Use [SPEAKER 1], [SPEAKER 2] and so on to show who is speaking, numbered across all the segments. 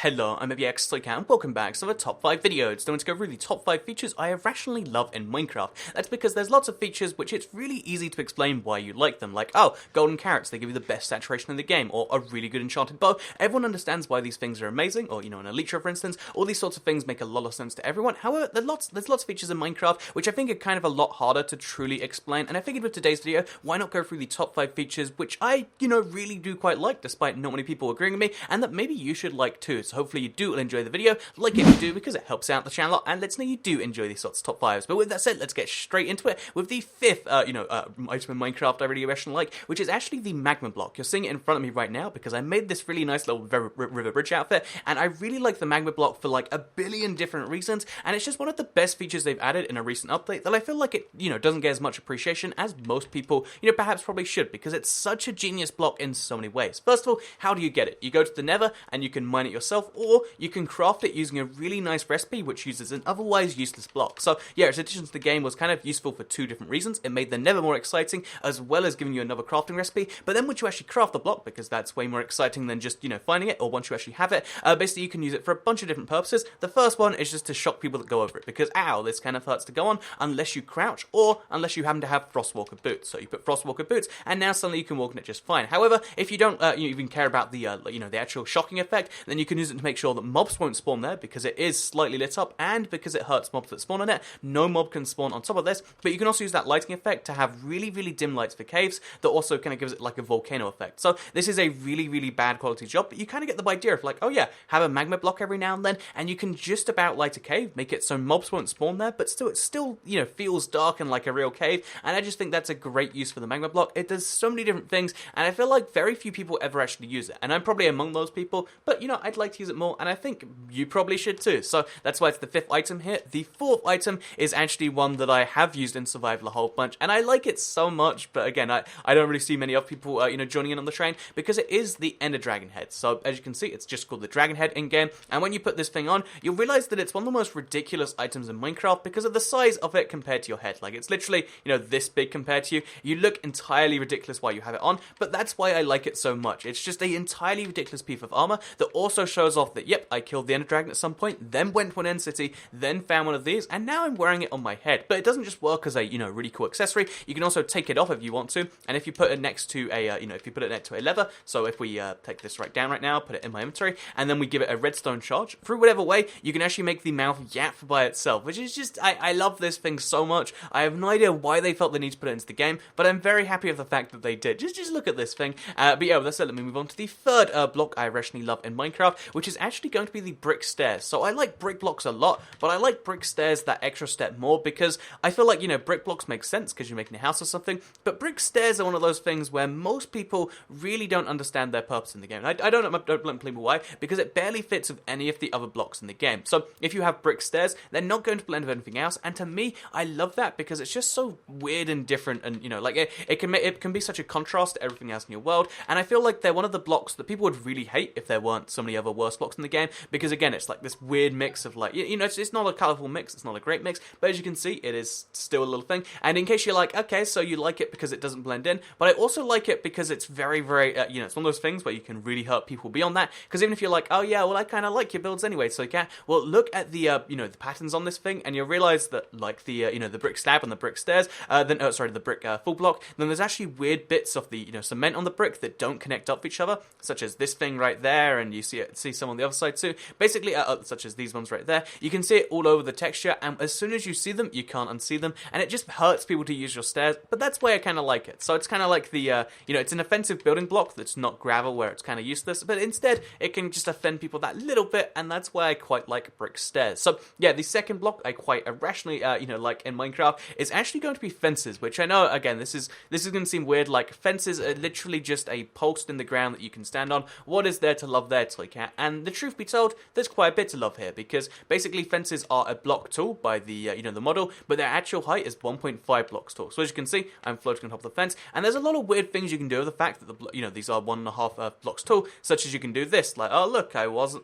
[SPEAKER 1] Hello, I'm MBX and welcome back to the top 5 video. It's going to go through the top 5 features I irrationally love in Minecraft. That's because there's lots of features which it's really easy to explain why you like them, like, oh, golden carrots, they give you the best saturation in the game, or a really good enchanted bow. Everyone understands why these things are amazing, or, you know, an elytra for instance. All these sorts of things make a lot of sense to everyone. However, there's lots of features in Minecraft which I think are kind of a lot harder to truly explain, and I figured with today's video, why not go through the top 5 features which I, really do quite like, despite not many people agreeing with me, and that maybe you should like too. So hopefully you do enjoy the video, like if you do because it helps out the channel and lets know you do enjoy these sorts of top 5s. But with that said, let's get straight into it with the 5th, item in Minecraft I really irrationally like, which is actually the magma block. You're seeing it in front of me right now because I made this really nice little river bridge outfit, and I really like the magma block for like a billion different reasons, and it's just one of the best features they've added in a recent update that I feel like it, doesn't get as much appreciation as most people, perhaps probably should, because it's such a genius block in so many ways. First of all, how do you get it? You go to the Nether and you can mine it yourself, or you can craft it using a really nice recipe which uses an otherwise useless block. So yeah, its addition to the game was kind of useful for two different reasons. It made the Nether more exciting, as well as giving you another crafting recipe, but then once you actually craft the block, because that's way more exciting than just, finding it, or once you actually have it, basically you can use it for a bunch of different purposes. The first one is just to shock people that go over it, because ow, this kind of hurts to go on unless you crouch, or unless you happen to have Frostwalker boots. So you put Frostwalker boots, and now suddenly you can walk in it just fine. However, if you don't even care about the, the actual shocking effect, then you can use it to make sure that mobs won't spawn there, because it is slightly lit up, and because it hurts mobs that spawn on it, no mob can spawn on top of this. But you can also use that lighting effect to have really, really dim lights for caves that also kind of gives it like a volcano effect. So this is a really, really bad quality job, but you kind of get the idea of like, oh yeah, have a magma block every now and then, and you can just about light a cave, make it so mobs won't spawn there, but still, it still, feels dark and like a real cave, and I just think that's a great use for the magma block. It does so many different things, and I feel like very few people ever actually use it, and I'm probably among those people, but I'd like to use it more, and I think you probably should too. So that's why it's the 5th item here. The 4th item is actually one that I have used in survival a whole bunch, and I like it so much, but again, I don't really see many other people, joining in on the train, because it is the Ender Dragon head. So as you can see, it's just called the Dragon Head in-game, and when you put this thing on, you'll realize that it's one of the most ridiculous items in Minecraft because of the size of it compared to your head. Like, it's literally, this big compared to you. You look entirely ridiculous while you have it on, but that's why I like it so much. It's just an entirely ridiculous piece of armor that also shows off that, yep, I killed the Ender Dragon at some point, then went to an end city, then found one of these, and now I'm wearing it on my head. But it doesn't just work as a, really cool accessory. You can also take it off if you want to, and if you put it next to a, if you put it next to a lever, so if we take this right down right now, put it in my inventory, and then we give it a redstone charge, through whatever way, you can actually make the mouth yap by itself, which is just, I love this thing so much. I have no idea why they felt the need to put it into the game, but I'm very happy with the fact that they did. Just look at this thing. But yeah, with that said, let me move on to the 3rd block I irrationally love in Minecraft, which is actually going to be the brick stairs. So I like brick blocks a lot, but I like brick stairs that extra step more, because I feel like, brick blocks make sense because you're making a house or something, but brick stairs are one of those things where most people really don't understand their purpose in the game. I don't blame people why, because it barely fits with any of the other blocks in the game. So if you have brick stairs, they're not going to blend with anything else, and to me, I love that because it's just so weird and different, and like it can be such a contrast to everything else in your world, and I feel like they're one of the blocks that people would really hate if there weren't so many other worse blocks in the game, because again, it's like this weird mix of like, it's not a colourful mix, it's not a great mix, but as you can see, it is still a little thing. And in case you're like, okay, so you like it because it doesn't blend in, but I also like it because it's very, very, it's one of those things where you can really hurt people beyond that, because even if you're like, oh yeah, well I kind of like your builds anyway, so you can, well look at the, the patterns on this thing, and you'll realise that like the, the brick slab and the brick stairs, the brick full block, then there's actually weird bits of the, cement on the brick that don't connect up with each other, such as this thing right there, and you see some on the other side too, basically, such as these ones right there. You can see it all over the texture, and as soon as you see them, you can't unsee them, and it just hurts people to use your stairs, but that's why I kind of like it. So it's kind of like the, it's an offensive building block that's not gravel where it's kind of useless, but instead it can just offend people that little bit, and that's why I quite like brick stairs. So yeah, the 2nd block I quite irrationally, like in Minecraft, is actually going to be fences, which I know, again, this is going to seem weird. Like, fences are literally just a post in the ground that you can stand on. What is there to love there, Toycat? And the truth be told, there's quite a bit to love here, because basically fences are a block tall by the, the model, but their actual height is 1.5 blocks tall. So as you can see, I'm floating on top of the fence, and there's a lot of weird things you can do with the fact that these are 1.5 blocks tall, such as you can do this, like, oh look, I wasn't,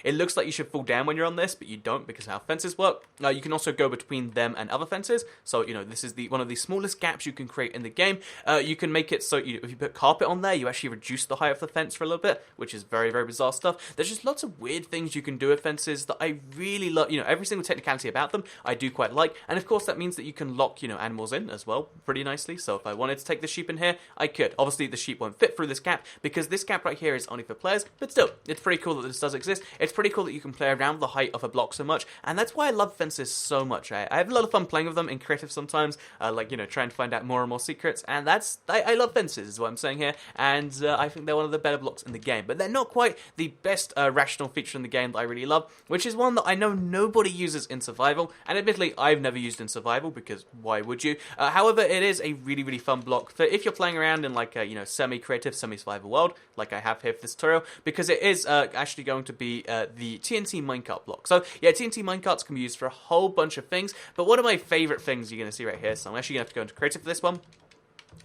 [SPEAKER 1] it looks like you should fall down when you're on this, but you don't, because how fences work. You can also go between them and other fences, so this is one of the smallest gaps you can create in the game. You can make it so if you put carpet on there, you actually reduce the height of the fence for a little bit, which is very, very bizarre stuff. There's just lots of weird things you can do with fences that I really love. You know, every single technicality about them I do quite like, and of course that means that you can lock, you know, animals in as well pretty nicely. So if I wanted to take the sheep in here, I could. Obviously the sheep won't fit through this gap because this gap right here is only for players, but still, it's pretty cool that this does exist. It's pretty cool that you can play around the height of a block so much, and that's why I love fences so much. I have a lot of fun playing with them in creative sometimes, like, you know, trying to find out more and more secrets, and I love fences is what I'm saying here, and I think they're one of the better blocks in the game, but they're not quite the best rational feature in the game that I really love, which is one that I know nobody uses in survival, and admittedly I've never used in survival because why would you? However, it is a really, really fun block for if you're playing around in like a, you know, semi-creative, semi-survival world, like I have here for this tutorial, because it is actually going to be the TNT minecart block. So yeah, TNT minecarts can be used for a whole bunch of things, but one of my favorite things you're going to see right here, so I'm actually going to have to go into creative for this one.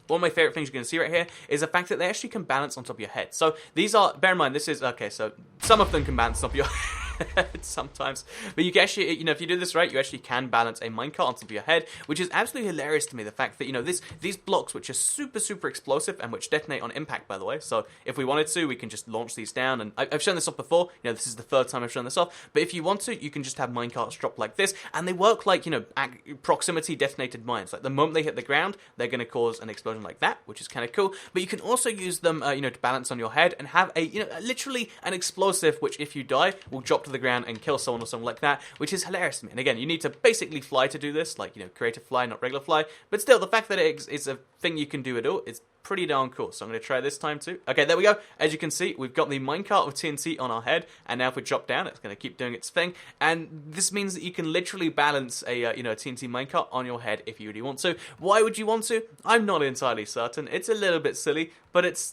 [SPEAKER 1] One of my favorite things you're going to see right here is the fact that they actually can balance on top of your head. So these are, bear in mind, this is, okay, so some of them can balance on top of your head sometimes. But you can actually, you know, if you do this right, you actually can balance a minecart on top of your head, which is absolutely hilarious to me. The fact that, you know, these blocks, which are super, super explosive and which detonate on impact, by the way. So if we wanted to, we can just launch these down. And I've shown this off before. You know, this is the third time I've shown this off. But if you want to, you can just have minecarts drop like this. And they work like, you know, proximity detonated mines. Like the moment they hit the ground, they're going to cause an explosion like that, which is kind of cool. But you can also use them, you know, to balance on your head and have a, you know, literally an explosive, which if you die, will drop to the ground and kill someone or something like that, which is hilarious to me. And again, you need to basically fly to do this, like, you know, creative fly, not regular fly. But still, the fact that it's a thing you can do at all is pretty darn cool. So I'm going to try this time too. Okay, there we go. As you can see, we've got the minecart with TNT on our head, and now if we drop down, it's going to keep doing its thing. And this means that you can literally balance a, you know, a TNT minecart on your head if you really want to. Why would you want to? I'm not entirely certain. It's a little bit silly, but it's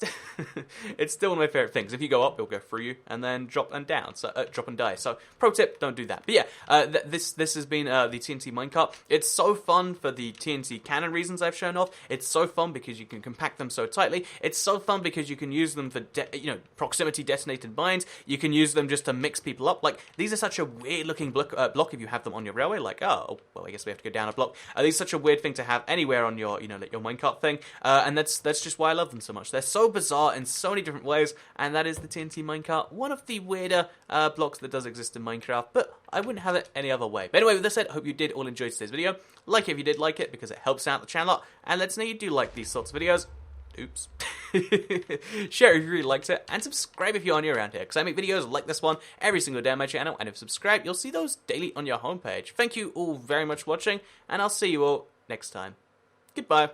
[SPEAKER 1] it's still one of my favorite things. If you go up, it'll go through you, and then drop and down, so drop and die. So pro tip, don't do that. But yeah, this has been the TNT minecart. It's so fun for the TNT cannon reasons I've shown off. It's so fun because you can compact them so tightly. It's so fun because you can use them for you know, proximity detonated mines. You can use them just to mix people up. Like, these are such a weird looking block if you have them on your railway. Like, oh well, I guess we have to go down a block. These are such a weird thing to have anywhere on your, you know, like your minecart thing. And that's just why I love them so much. They're so bizarre in so many different ways, and that is the TNT minecart, one of the weirder blocks that does exist in Minecraft, but I wouldn't have it any other way. But anyway, with that said, I hope you did all enjoy today's video. Like it if you did like it, because it helps out the channel a lot, and let us know you do like these sorts of videos. Oops. Share if you really liked it, and subscribe if you're new around here, because I make videos like this one every single day on my channel, and if you subscribe, you'll see those daily on your homepage. Thank you all very much for watching, and I'll see you all next time. Goodbye.